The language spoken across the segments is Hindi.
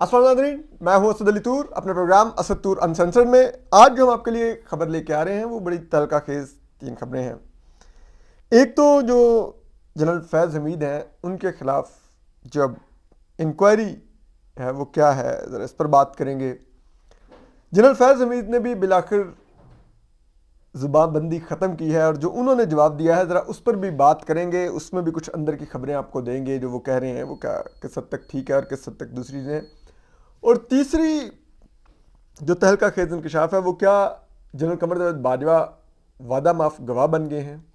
अस्सलाम वालेकुम, मैं हूं असद अली तूर अपने प्रोग्राम असद तूर अनसेंसर्ड में। आज जो हम आपके लिए खबर लेके आ रहे हैं वो बड़ी तहलका खेज तीन खबरें हैं। एक तो जो जनरल फैज़ हमीद हैं उनके खिलाफ जब इंक्वायरी है वो क्या है, ज़रा इस पर बात करेंगे। जनरल फैज़ हमीद ने भी बिलाखिर ज़ुबानबंदी ख़त्म की है और जो उन्होंने जवाब दिया है ज़रा उस पर भी बात करेंगे। उसमें भी कुछ अंदर की खबरें आपको देंगे, जो वो कह रहे हैं वो क्या किस हद तक ठीक है और किस हद तक दूसरी चीज़ें। और तीसरी जो तहलका खेज इंकशाफ है वो क्या जनरल कमर जावेद बाजवा वादा माफ गवाह बन गए हैं,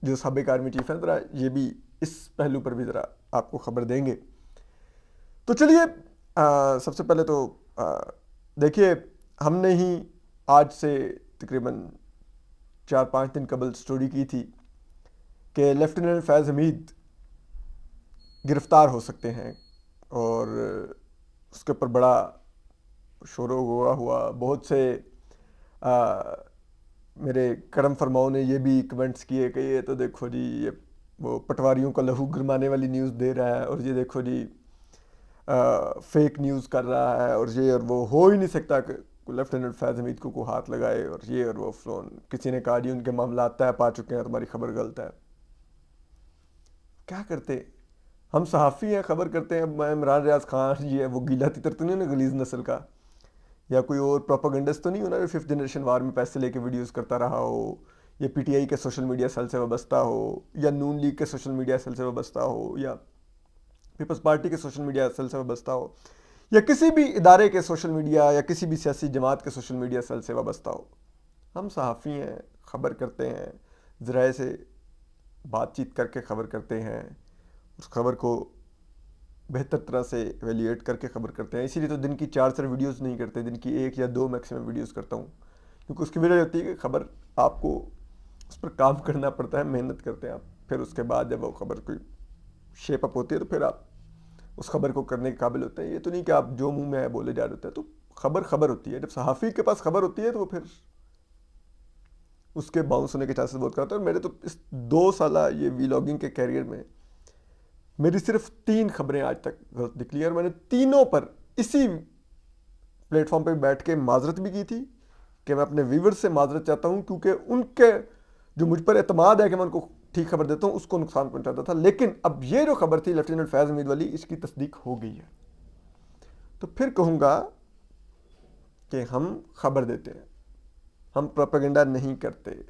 जो साबिक आर्मी चीफ हैं। ज़रा ये भी इस पहलू पर भी ज़रा आपको खबर देंगे। तो चलिए, सबसे पहले तो देखिए, हमने ही आज से तकरीबन 4-5 दिन कबल स्टोरी की थी कि लेफ्टिनेंट फैज़ हमीद गिरफ़्तार हो सकते हैं और उसके ऊपर बड़ा शोर हुआ। बहुत से आ, मेरे करम फरमाओं ने ये भी कमेंट्स किए कि ये तो देखो जी, ये वो पटवारियों का लहू गरमाने वाली न्यूज़ दे रहा है और ये देखो जी फेक न्यूज़ कर रहा है और ये और वो हो ही नहीं सकता कि लेफ्टिनेंट फैज़ हमीद को हाथ लगाए और ये और वो फ़लोन। किसी ने कहा जी उनके मामला तय पा चुके हैं, तुम्हारी खबर गलत है। क्या करते हम सहाफ़ी हैं, खबर करते हैं। मैं इमरान रियाज खान जी है, वो गीला तितर तो नहीं ना गलीज नस्ल का, या कोई और प्रोपागेंडिस्ट तो नहीं हो ना जो 5th जनरेशन वार में पैसे लेके वीडियोस करता रहा हो, या पीटीआई के सोशल मीडिया सेल से वाबस्ता हो, या नून लीग के सोशल मीडिया सेल से वाबस्ता हो, या पीपल्स पार्टी के सोशल मीडिया सेल से वाबस्ता हो, या किसी भी इदारे के सोशल मीडिया या किसी भी सियासी जमात के सोशल मीडिया सेल से वाबस्ता हो। हम सहाफ़ी हैं, खबर करते हैं, ज़राए से बातचीत करके खबर करते हैं, उस खबर को बेहतर तरह से एवेल्यूएट करके खबर करते हैं। इसीलिए तो दिन की 4 वीडियोस नहीं करते, दिन की 1 या 2 मैक्सिमम वीडियोस करता हूँ, क्योंकि उसकी वजह होती है कि खबर आपको उस पर काम करना पड़ता है, मेहनत करते हैं आप। फिर उसके बाद जब वो खबर कोई शेप अप होती है तो फिर आप उस खबर को करने के काबिल होते हैं। ये तो नहीं कि आप जो मुंह में है बोले जा रहे होते हैं। तो खबर खबर होती है। जब सहाफ़ी के पास खबर होती है तो वो फिर उसके बाउंस होने के चांसेस बहुत करता है। और मेरे तो इस 2 साल ये वीलॉगिंग के कैरियर में मेरी सिर्फ 3 खबरें आज तक गलत निकली और मैंने तीनों पर इसी प्लेटफॉर्म पे बैठ के माजरत भी की थी कि मैं अपने व्यूवर्स से माजरत चाहता हूँ, क्योंकि उनके जो मुझ पर एतमाद है कि मैं उनको ठीक खबर देता हूँ उसको नुकसान पहुँचाता था। लेकिन अब ये जो खबर थी लेफ्टिनेंट फैज़ हमीद वाली, इसकी तस्दीक हो गई है। तो फिर कहूँगा कि हम खबर देते हैं, हम प्रोपेगेंडा नहीं करते,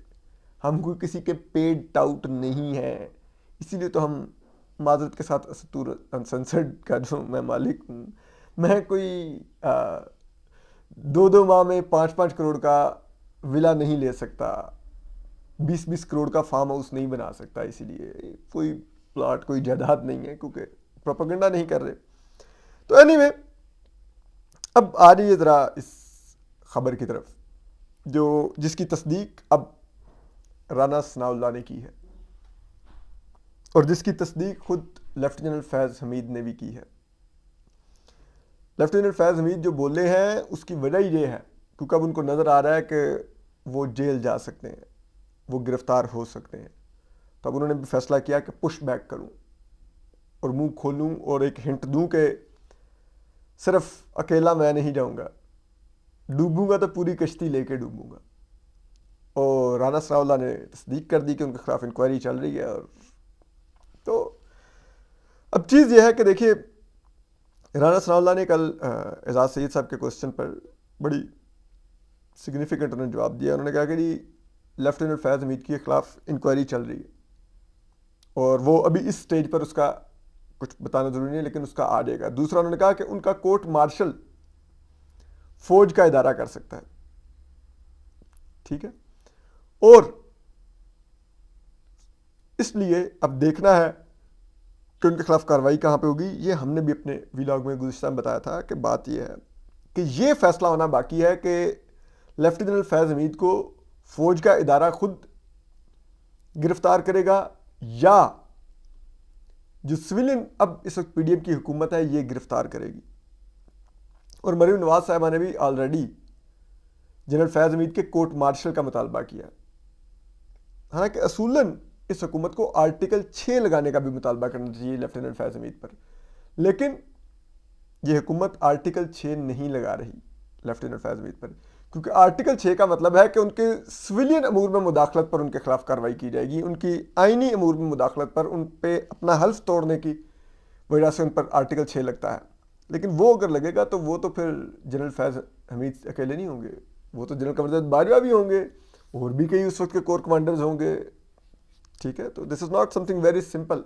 हम कोई किसी के पेड टाउट नहीं है। इसीलिए तो हम माजरत के साथ असतूर अनसेंसर्ड का जो मैं मालिक हूँ, मैं कोई 2-2 माह में 5-5 करोड़ का विला नहीं ले सकता, 20-20 करोड़ का फार्म हाउस नहीं बना सकता। इसीलिए कोई प्लाट, कोई जायदाद नहीं है, क्योंकि प्रोपेगेंडा नहीं कर रहे। तो एनीवे, अब आ रही है ज़रा इस खबर की तरफ जो जिसकी तस्दीक अब राना सनाउल्लाह ने की है और जिसकी तस्दीक खुद लेफ्टिनेंट फैज़ हमीद ने भी की है। लेफ्टिनेंट फैज़ हमीद जो बोले हैं उसकी वजह ये है क्योंकि अब उनको नज़र आ रहा है कि वो जेल जा सकते हैं, वो गिरफ़्तार हो सकते हैं। तब उन्होंने भी फैसला किया कि पुश बैक करूं और मुंह खोलूं और एक हिंट दूं कि सिर्फ अकेला मैं नहीं जाऊंगा, डूबूंगा तो पूरी कश्ती लेके डूबूंगा। और राना सनाउल्लाह ने तस्दीक कर दी कि उनके खिलाफ इंक्वायरी चल रही है। और तो अब चीज़ यह है कि देखिए, राना सनाउल्लाह ने कल एजाज सईद साहब के क्वेश्चन पर बड़ी सिग्निफिकेंट उन्होंने जवाब दिया। उन्होंने कहा कि जी लेफ्टिनेंट फैज़ हमीद के खिलाफ इंक्वायरी चल रही है और वो अभी इस स्टेज पर उसका कुछ बताना ज़रूरी नहीं है, लेकिन उसका आ जाएगा। दूसरा, उन्होंने कहा कि उनका कोर्ट मार्शल फौज का इदारा कर सकता है, ठीक है। और इसलिए अब देखना है कि उनके खिलाफ कार्रवाई कहाँ पे होगी। ये हमने भी अपने व्लॉग में गुज़िश्ता में बताया था कि बात यह है कि ये फैसला होना बाकी है कि लेफ्टिनेंट फैज़ हमीद को फौज का इदारा खुद गिरफ्तार करेगा या जो सिविलियन अब इस वक्त पीडीएम की हुकूमत है ये गिरफ्तार करेगी। और मरीम नवाज साहबा ने भी ऑलरेडी जनरल फैज़ हमीद के कोर्ट मार्शल का मुतालबा किया। हालांकि असूलन इस हुकूमत को आर्टिकल 6 लगाने का भी मुतालबा करना चाहिए लेफ्टिनेंट फैज़ हमीद पर, लेकिन ये हुकूमत आर्टिकल 6 नहीं लगा रही लेफ्टिनेंट फैज़ हमीद पर, क्योंकि आर्टिकल 6 का मतलब है कि उनके सिविलियन अमूर में मुदाखलत पर उनके खिलाफ कार्रवाई की जाएगी, उनकी आइनी अमूर में मुदाखलत पर, उन पे अपना हल्फ तोड़ने की वजह से उन पर आर्टिकल 6 लगता है। लेकिन वो अगर लगेगा तो वो तो फिर जनरल फैज़ हमीद अकेले नहीं होंगे, वो तो जनरल कमरजाद बाजवा भी होंगे, और भी कई उस वक्त के कोर कमांडर्स होंगे। ठीक है, तो this is not something very simple.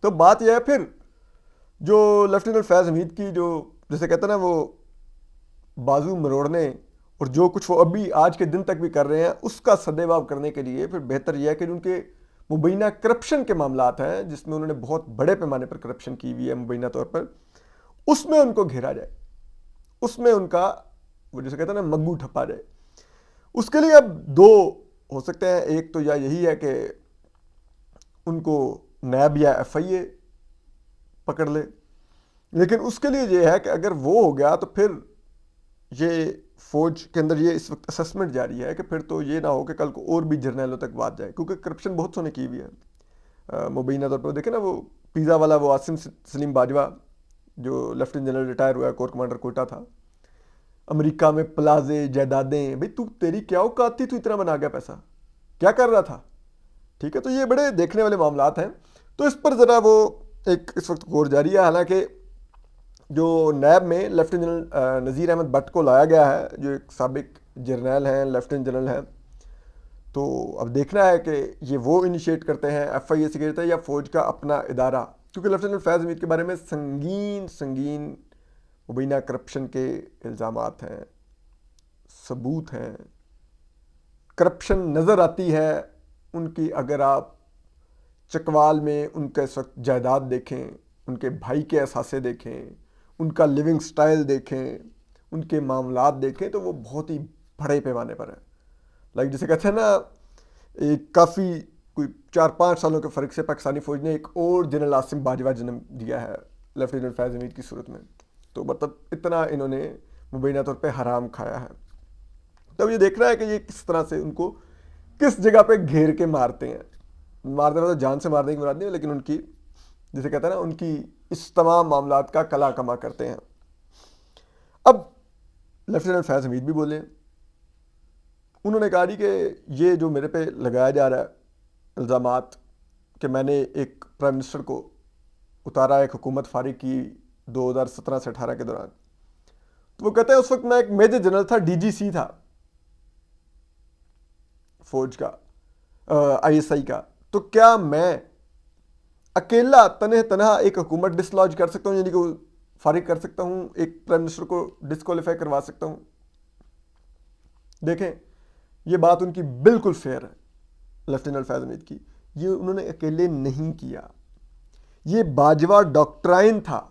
तो बात यह है फिर जो लेफ्टिनेंट फैज़ हमीद की जो जैसे कहते हैं ना वो बाजू मरोड़ने और जो कुछ वो अभी आज के दिन तक भी कर रहे हैं उसका सद्देबाब करने के लिए फिर बेहतर यह है कि उनके मुबैना करप्शन के मामलात हैं जिसमें उन्होंने बहुत बड़े पैमाने पर करप्शन की हुई है मुबैना तौर पर, उसमें उनको घेरा जाए, उसमें उनका वो जैसे कहते हैं ना मग्गू ठप्पा जाए। उसके लिए अब दो हो सकते हैं, एक तो या यही है कि उनको नैब या FIA पकड़ ले, लेकिन उसके लिए ये है कि अगर वो हो गया तो फिर ये फौज के अंदर ये इस वक्त असेसमेंट जारी है कि फिर तो ये ना हो कि कल को और भी जर्नैलों तक बात जाए, क्योंकि करप्शन बहुत सोने की हुई है मुबैना तौर पर। देखे ना वो पिज़्ज़ा वाला वो आसिम सलीम बाजवा जो लेफ्टिनेंट जनरल रिटायर हुआ है, कोर कमांडर कोटा था, अमेरिका में प्लाजे जायदादें, भाई तू तेरी क्या औकात थी, तू इतना बना गया पैसा, क्या कर रहा था? ठीक है, तो ये बड़े देखने वाले मामलात हैं। तो इस पर ज़रा वो एक इस वक्त गौर जारी है। हालांकि जो नैब में लेफ्टिनेंट जनरल नज़ीर अहमद भट्ट को लाया गया है जो एक साबिक जर्नैल हैं, लेफ्टिनेंट जनरल हैं, तो अब देखना है कि ये वो इनिशिएट करते हैं, FIA से करते हैं या फ़ौज का अपना इदारा, क्योंकि लेफ्टिनेंट फैज़ हमीद के बारे में संगीन संगीन मुबैना करप्शन के इल्ज़ामात हैं, सबूत हैं, करप्शन नज़र आती है उनकी। अगर आप चकवाल में उनका इस वक्त जायदाद देखें, उनके भाई के असासे देखें, उनका लिविंग स्टाइल देखें, उनके मामलात देखें, तो वो बहुत ही बड़े पैमाने पर है। लाइक जैसे कहते हैं ना, एक काफ़ी कोई 4-5 सालों के फ़र्क से पाकिस्तानी फ़ौज ने एक और जनरल आसिम बाजवा जन्म दिया है लेफ्टिनेंट फैज़ हमीद की सूरत में। तो मतलब इतना इन्होंने मुबैना तौर पे हराम खाया है। तब ये देखना है कि ये किस तरह से उनको किस जगह पे घेर के मारते हैं। मारते तो जान से मारने की मुराद नहीं है, लेकिन उनकी जैसे कहते हैं ना उनकी इस तमाम मामलात का कला कमा करते हैं। अब लेफ्टिनेंट फैज़ हमीद भी बोले, उन्होंने कहा कि ये जो मेरे पे लगाया जा रहा है इल्ज़ामात कि मैंने एक प्राइम मिनिस्टर को उतारा, एक हुकूमत फारिग की 2017 से 18 के दौरान, तो वो कहते हैं उस वक्त मैं एक मेजर जनरल था, DGC था फौज का, ISI का, तो क्या मैं अकेला तनहा एक हुकूमत डिसलॉज कर सकता हूँ, यानी कि फारिग कर सकता हूँ, एक प्राइम मिनिस्टर को डिस्क्वालीफाई करवा सकता हूँ? देखें, ये बात उनकी बिल्कुल फेयर है लेफ्टिनेंट फैज़ हमीद की, ये उन्होंने अकेले नहीं किया, ये बाजवा डॉक्ट्राइन था।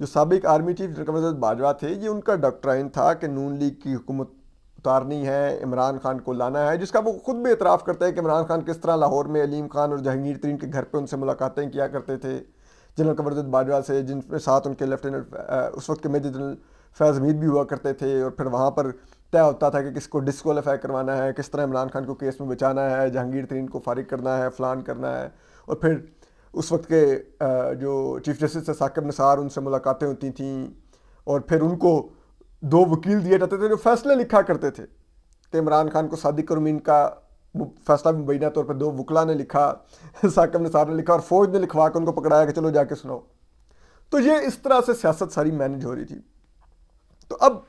जो साबिक आर्मी चीफ जनरल बाजवा थे, ये उनका डॉक्ट्राइन था कि नून लीग की हुकूमत उतारनी है, इमरान खान को लाना है, जिसका वो खुद भी एतराफ़ करते हैं कि इमरान खान किस तरह लाहौर में अलीम खान और जहांगीर तरीन के घर पे उनसे मुलाकातें किया करते थे जनरल कमरजाद बाजवा से, जिनके साथ उनके लेफ्टिनेंट उस वक्त के मेजर जनरल फैज़ हमीद भी हुआ करते थे। और फिर वहाँ पर तय होता था कि किसको डिस्क्वालीफाई करवाना है, किस तरह इमरान खान को केस में बचाना है, जहांगीर तरीन को फारिग करना है, फ़लान करना है। और फिर उस वक्त के जो चीफ जस्टिस थे साकिब निसार, उनसे मुलाकातें होती थीं और फिर उनको 2 वकील दिए जाते थे जो फैसले लिखा करते थे कि इमरान खान को सादिक और अमीन का फैसला मुबैना तौर पर 2 वकला ने लिखा, साकिब निसार ने लिखा और फौज ने लिखवा के उनको पकड़ाया कि चलो जाके सुनाओ। तो ये इस तरह से सियासत सारी मैनेज हो रही थी। तो अब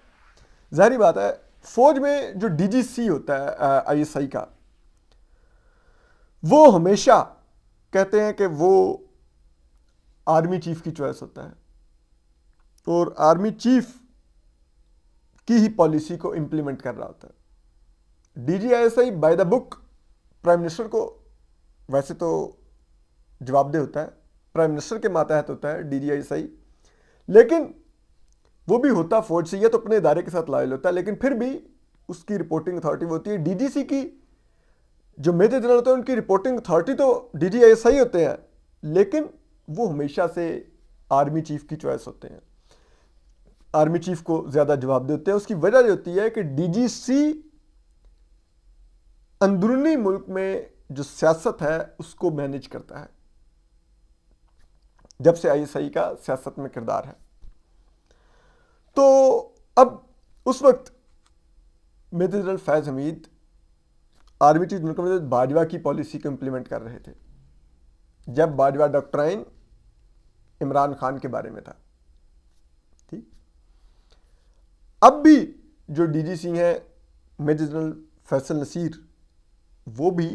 जाहिर बात है फौज में जो DGC होता है ISI का, वो हमेशा कहते हैं कि वो आर्मी चीफ की चॉइस होता है और आर्मी चीफ की ही पॉलिसी को इंप्लीमेंट कर रहा होता है। DGISI by the book prime minister को वैसे तो जवाबदेह होता है, प्राइम मिनिस्टर के मातहत होता है DGISI, लेकिन वो भी होता फौज से, ये तो अपने इदारे के साथ लायल होता है, लेकिन फिर भी उसकी रिपोर्टिंग अथॉरिटी होती है। DGC की जो मेजर जनरल होते हैं उनकी रिपोर्टिंग अथॉरिटी तो DGISI होते हैं, लेकिन वो हमेशा से आर्मी चीफ की चॉइस होते हैं, आर्मी चीफ को ज़्यादा जवाब देते हैं। उसकी वजह ये होती है कि DGC अंदरूनी मुल्क में जो सियासत है उसको मैनेज करता है। जब से आईएसआई का सियासत में किरदार है। तो अब उस वक्त major general Faiz Hamid army chief general commander Bajwa की पॉलिसी को इंप्लीमेंट कर रहे थे, जब बाजवा डॉक्ट्राइन इमरान खान के बारे में था। ठीक, अब भी जो डीजीसी हैं मेजर जनरल फैसल नसीर, वो भी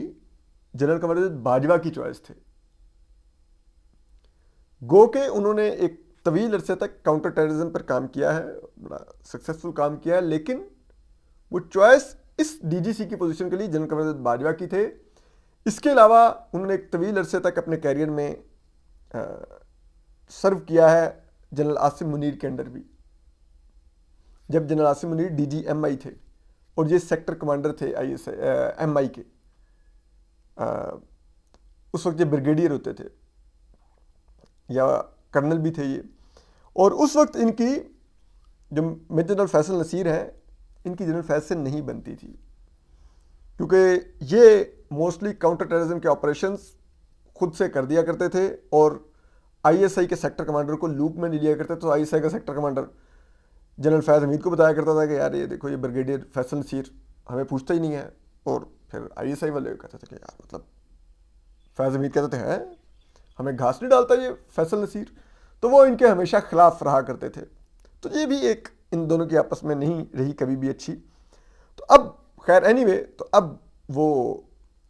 जनरल कमांडर बाजवा की चॉइस थे। गो के उन्होंने एक तवील अरसे तक काउंटर टेररिज्म पर काम किया है, बड़ा सक्सेसफुल काम किया है, लेकिन वो चॉइस इस डीजीसी की पोजीशन के लिए जनरल कमांडर बाजवा की थे। इसके अलावा उन्होंने एक तवील अरसे तक अपने कैरियर में सर्व किया है जनरल आसिम मुनीर के अंडर भी, जब जनरल आसिम मुनीर डीजीएमआई थे और ये सेक्टर कमांडर थे एमआई के। उस वक्त ये ब्रिगेडियर होते थे या कर्नल भी थे ये। और उस वक्त इनकी जो मेजर जनरल फैसल नसीर हैं, इनकी जनरल फैज से नहीं बनती थी, क्योंकि ये मोस्टली काउंटर टेररिज्म के ऑपरेशंस खुद से कर दिया करते थे और आईएसआई के सेक्टर कमांडर को लूप में नहीं लिया करते। तो आईएसआई का sector commander general Faiz Hamid को बताया करता था कि यार ये देखो ये ब्रिगेडियर फैसल नसीर हमें पूछता ही नहीं है, और फिर आईएसआई वाले कहते थे कि यार मतलब फैज हमीद कहते थे हैं हमें घास नहीं डालता ये फैसल नसीर, तो वो इनके हमेशा खिलाफ रहा करते थे। तो ये भी एक इन दोनों की आपस में नहीं रही कभी भी अच्छी। तो अब खैर एनीवे, तो अब वो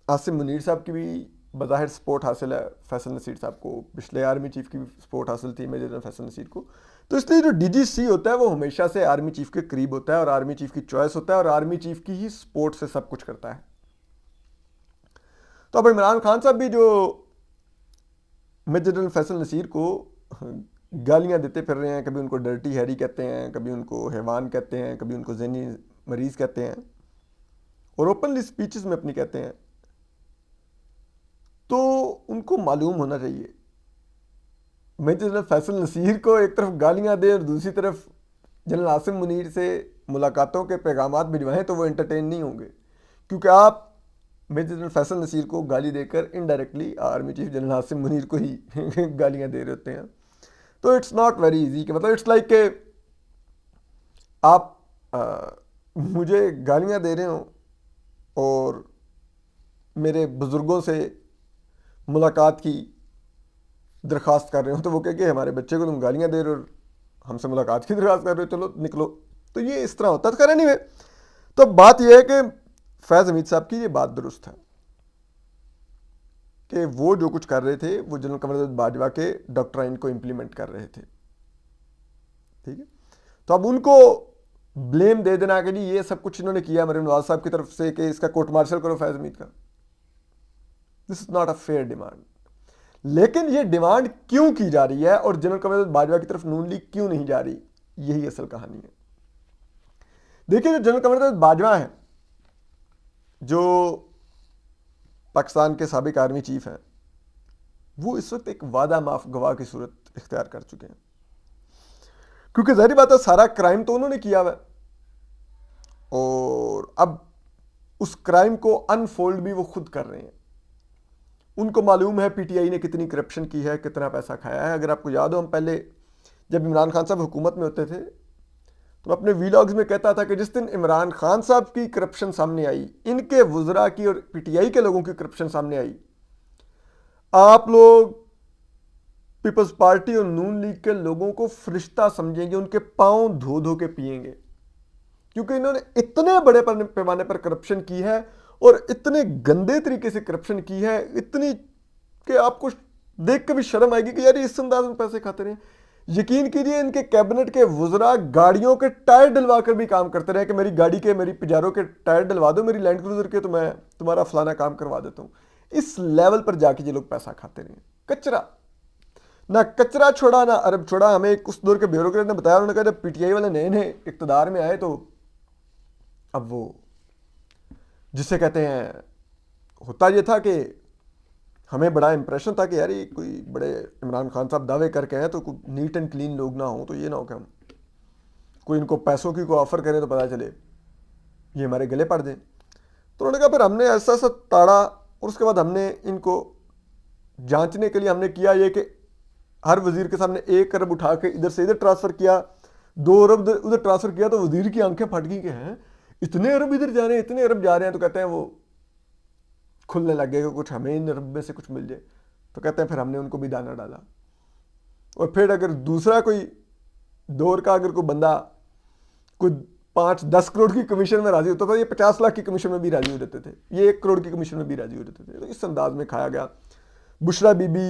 आसिम मुनीर साहब की भी बज़ाहिर सपोर्ट हासिल है फैसल नसीर साहब को, पिछले आर्मी चीफ की भी सपोर्ट हासिल थी मेजर जनरल फैसल नसीर को। तो इसलिए जो डीजीसी होता है वो हमेशा से आर्मी चीफ के करीब होता है और आर्मी चीफ की चॉइस होता है और आर्मी चीफ की ही सपोर्ट से सब कुछ करता है। तो अब इमरान खान साहब भी जो मेजर जनरल फैसल नसीर को गालियां देते फिर रहे हैं, कभी उनको डर्टी हैरी कहते हैं, कभी उनको हैवान कहते हैं, कभी उनको ज़हनी मरीज़ कहते हैं और ओपनली स्पीचेस में अपनी कहते हैं। तो उनको मालूम होना चाहिए मेजर जनरल फैसल नसीर को एक तरफ गालियां दे और दूसरी तरफ जनरल आसिम मुनीर से मुलाकातों के पैगामात भिजवाएं तो वो एंटरटेन नहीं होंगे, क्योंकि आप मेजर जनरल फैसल नसीर को गाली देकर indirectly army chief general Asim Munir को ही गालियां दे रहे होते हैं। तो इट्स नॉट वेरी इजी कि मतलब इट्स लाइक के आप मुझे गालियां दे रहे हो और मेरे बुज़ुर्गों से मुलाकात की दरख्वास्त कर रहे हो, तो वो कह के हमारे बच्चे को तुम गालियां दे रहे हो और हमसे मुलाकात की दरख्वास्त कर रहे हो, चलो निकलो। तो ये इस तरह होता है। नहीं, तो बात यह है कि फैज़ हमीद साहब की ये बात दुरुस्त है कि वो जो कुछ कर रहे थे वो जनरल कमर बाजवा के डॉक्ट्राइन को इंप्लीमेंट कर रहे थे। ठीक है, तो अब उनको ब्लेम दे देना कि जी ये सब कुछ इन्होंने किया मरीम नवाज साहब की तरफ से कि इसका कोर्ट मार्शल करो फैज़ हमीद का, this is not a fair demand. लेकिन ये डिमांड क्यों की जा रही है और जनरल कमर बाजवा की तरफ नून लीग क्यों नहीं जा रही, यही असल कहानी है। देखिए, जो जनरल कमर बाजवा है, जो पाकिस्तान के साबिक आर्मी चीफ हैं, वो इस वक्त एक वादा माफ गवाह की सूरत इख्तियार कर चुके हैं, क्योंकि जाहिर बात है सारा क्राइम तो उन्होंने किया हुआ और अब उस क्राइम को अनफोल्ड भी वो खुद कर रहे हैं। उनको मालूम है पीटीआई ने कितनी करप्शन की है, कितना पैसा खाया है। अगर आपको याद हो, हम पहले जब इमरान खान साहब हुकूमत में होते थे तो मैं अपने वीलॉग्स में कहता था कि जिस दिन इमरान खान साहब की करप्शन सामने आई, इनके वुज़रा की और पीटीआई के लोगों की करप्शन सामने आई, आप लोग पीपल्स पार्टी और नून लीग के लोगों को फरिश्ता समझेंगे, उनके पांव धो धो के पिएंगे, क्योंकि इन्होंने इतने बड़े पैमाने पर करप्शन की है और इतने गंदे तरीके से करप्शन की है, इतनी कि आपको देख के भी शर्म आएगी कि यार इस अंदाज में पैसे खाते रहे। यकीन कीजिए, इनके कैबिनेट के वुज़रा गाड़ियों के टायर डलवा कर भी काम करते रहे कि मेरी गाड़ी के, मेरी पिजारो के टायर डलवा दो, मेरी लैंड क्रूजर के, तो मैं तुम्हारा फलाना काम करवा देता हूँ। इस लेवल पर जाके ये लोग पैसा खाते रहे। कचरा ना कचरा छोड़ा ना अरब छोड़ा। हमें एक उस दौर के ब्यूरोक्रेट ने बताया, उन्होंने कहा जब पीटीआई वाले नए नए इक़्तिदार में आए तो अब वो जिसे कहते हैं, होता ये था कि हमें बड़ा इंप्रेशन था कि यार ये कोई बड़े इमरान खान साहब दावे करके हैं तो कोई नीट एंड क्लीन लोग ना हो, तो ये ना हो कि हम कोई इनको पैसों की कोई ऑफर करें तो पता चले ये हमारे गले पड़ दें। तो उन्होंने कहा फिर हमने ऐसा ऐसा ताड़ा और उसके बाद हमने इनको जांचने के लिए हमने किया ये कि हर वजीर के सामने 1 अरब उठा के इधर से इधर ट्रांसफर किया, 2 अरब उधर ट्रांसफर किया, तो वजीर की आंखें फट गई कि हैं इतने अरब इधर जा रहे हैं, इतने अरब जा रहे हैं। तो कहते हैं वो खुलने लग गए कि कुछ हमें इन अरब में से कुछ मिल जाए। तो कहते हैं फिर हमने उनको भी दाना डाला। और फिर अगर दूसरा कोई दौर का अगर कोई बंदा कोई 5-10 करोड़ की कमीशन में राजी होता था, ये 50 लाख की कमीशन में भी राजी हो जाते थे, ये 1 करोड़ की कमीशन में भी राजी हो जाते थे। तो इस अंदाज में खाया गया। बुशरा बीबी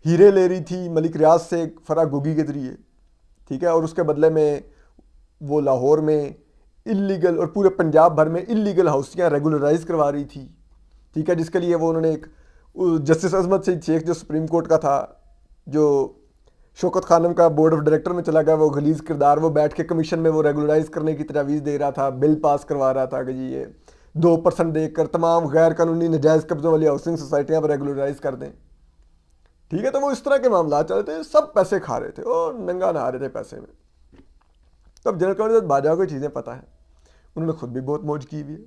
हीरे ले रही थी मलिक रियाज से फराह गोगी के जरिए, ठीक है, और उसके बदले में वो लाहौर में इलीगल और पूरे पंजाब भर में इलीगल हाउसियाँ रेगुलराइज करवा रही थी, ठीक है, जिसके लिए वो उन्होंने एक जस्टिस अजमत सईद शेख जो सुप्रीम कोर्ट का था, जो शौकत खानम का बोर्ड ऑफ डायरेक्टर में चला गया, वो गलीज किरदार, वो बैठ के कमीशन में वो रेगुलराइज करने की तजावीज़ दे रहा था, बिल पास करवा रहा था कि जी ये 2% देकर तमाम गैर कानूनी नजायज़ कब्जों वाली हाउसिंग सोसाइटियाँ पर रेगुलराइज कर दें, ठीक है। तो वो इस तरह के मामला चल रहे थे, सब पैसे खा रहे थे और नंगा नहा रहे थे पैसे में। तब जनरल कमर बाजवा को चीज़ें पता है, उन्होंने खुद भी बहुत मौज की हुई है।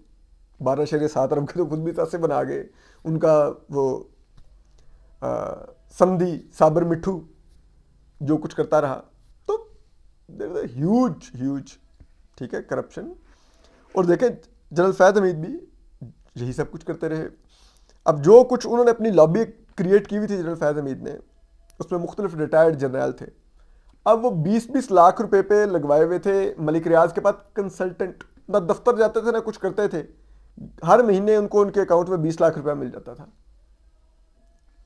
12.7 अरब के तो खुद भी पैसे बना गए। उनका वो समधी साबर मिठू जो कुछ करता रहा, तो ह्यूज ह्यूज, ठीक है, करप्शन। और देखें जनरल फैज़ हमीद भी यही सब कुछ करते रहे। अब जो कुछ उन्होंने अपनी लॉबी क्रिएट की हुई थी जनरल फैज़ हमीद ने, उसमें मुख्तलिफ रिटायर्ड जनरल थे। अब वो 20-20 लाख रुपए पे लगवाए हुए थे मलिक रियाज के पास कंसल्टेंट, ना दफ्तर जाते थे ना कुछ करते थे, हर महीने उनको उनके अकाउंट में 20 लाख रुपया मिल जाता था।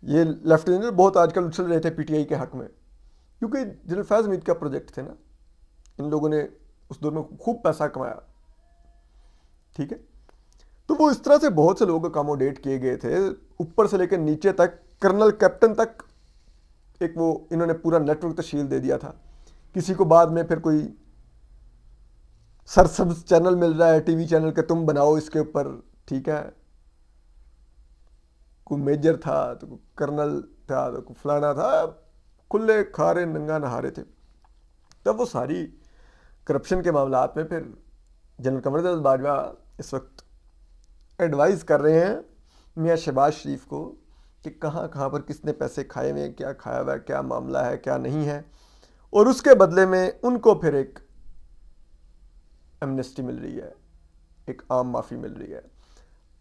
ये लेफ्टिनेंट बहुत आजकल उछल रहे थे पीटीआई के हक में, क्योंकि जनरल फैज़ हमीद का प्रोजेक्ट थे ना, इन लोगों ने उस दौर में खूब पैसा कमाया, ठीक है। तो वो इस तरह से बहुत से लोग अकोमोडेट किए गए थे, ऊपर से लेकर नीचे तक, कर्नल कैप्टन तक एक वो इन्होंने पूरा नेटवर्क तश्कील दे दिया था। किसी को बाद में फिर कोई सरसब्ज चैनल मिल रहा है टीवी चैनल के, तुम बनाओ इसके ऊपर, ठीक है, कोई मेजर था तो कोई कर्नल था तो कोई फलाना था, खुले खारे नंगा नहारे थे। तब वो सारी करप्शन के मामलात में फिर जनरल कमर बाजवा इस वक्त एडवाइस कर रहे हैं मियाँ शहबाज शरीफ को कि कहाँ कहाँ पर किसने पैसे खाए हुए हैं, क्या खाया हुआ है, क्या मामला है, क्या नहीं है, और उसके बदले में उनको फिर एक एमनेस्टी मिल रही है, एक आम माफ़ी मिल रही है।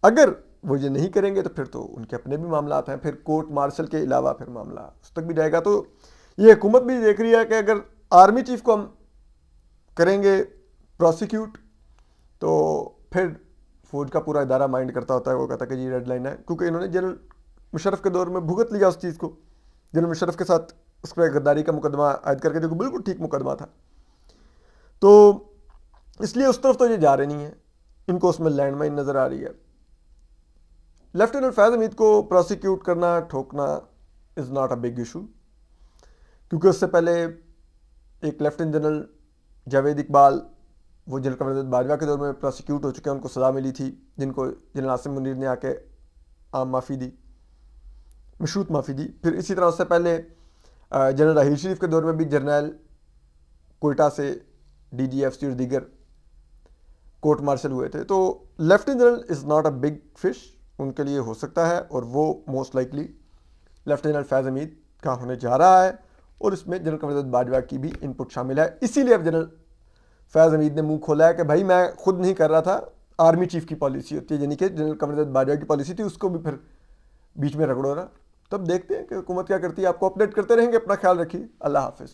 अगर वो ये नहीं करेंगे तो फिर तो उनके अपने भी मामला आते हैं, फिर कोर्ट मार्शल के अलावा फिर मामला उस तक भी जाएगा। तो ये हुकूमत भी देख रही है कि अगर आर्मी चीफ को हम करेंगे प्रोसिक्यूट तो फिर फौज का पूरा इदारा माइंड करता होता है, वो कहता है कि जी रेड लाइन है, क्योंकि इन्होंने जनरल मुशर्रफ के दौर में भुगत लिया उस चीज़ को। जनरल मुशर्रफ के साथ उस पर गद्दारी का मुकदमा आयद करके देखो, बिल्कुल ठीक मुकदमा था। तो इसलिए उस तरफ तो ये जा रहे नहीं है, इनको उसमें लैंडमाइन नज़र आ रही है। लेफ्टिनेंट फैज़ हमीद को प्रोसिक्यूट करना, ठोकना is not a big issue, क्योंकि उससे पहले एक लेफ्टिनेंट जनरल जावेद इकबाल, वो जनरल कमर बाजवा के दौर में प्रोसिक्यूट हो चुके हैं, उनको सज़ा मिली थी, जिनको जनरल आसिम मुनीर ने आके आम माफ़ी दी, मशरूत माफ़ी दी। फिर इसी तरह उससे पहले जनरल राहील शरीफ के दौर में भी जर्नल कोयटा से DGFC और दीगर कोर्ट मार्शल हुए थे। तो lieutenant general is not a big fish, उनके लिए हो सकता है, और वो मोस्ट लाइकली लेफ्टिनेंट फैज़ हमीद का होने जा रहा है, और इसमें जनरल कमर बाजवा की भी इनपुट शामिल है। इसीलिए अब जनरल फैज़ हमीद ने मुंह खोला है कि भाई मैं खुद नहीं कर रहा था, आर्मी चीफ की पॉलिसी होती है, यानी कि जनरल कमर बाजवा की पॉलिसी थी, उसको भी फिर बीच में रगड़ो रहा। तब देखते हैं कि हुकूमत क्या करती है। आपको अपडेट करते रहेंगे, अपना ख्याल रखिए, अल्लाह हाफिज़।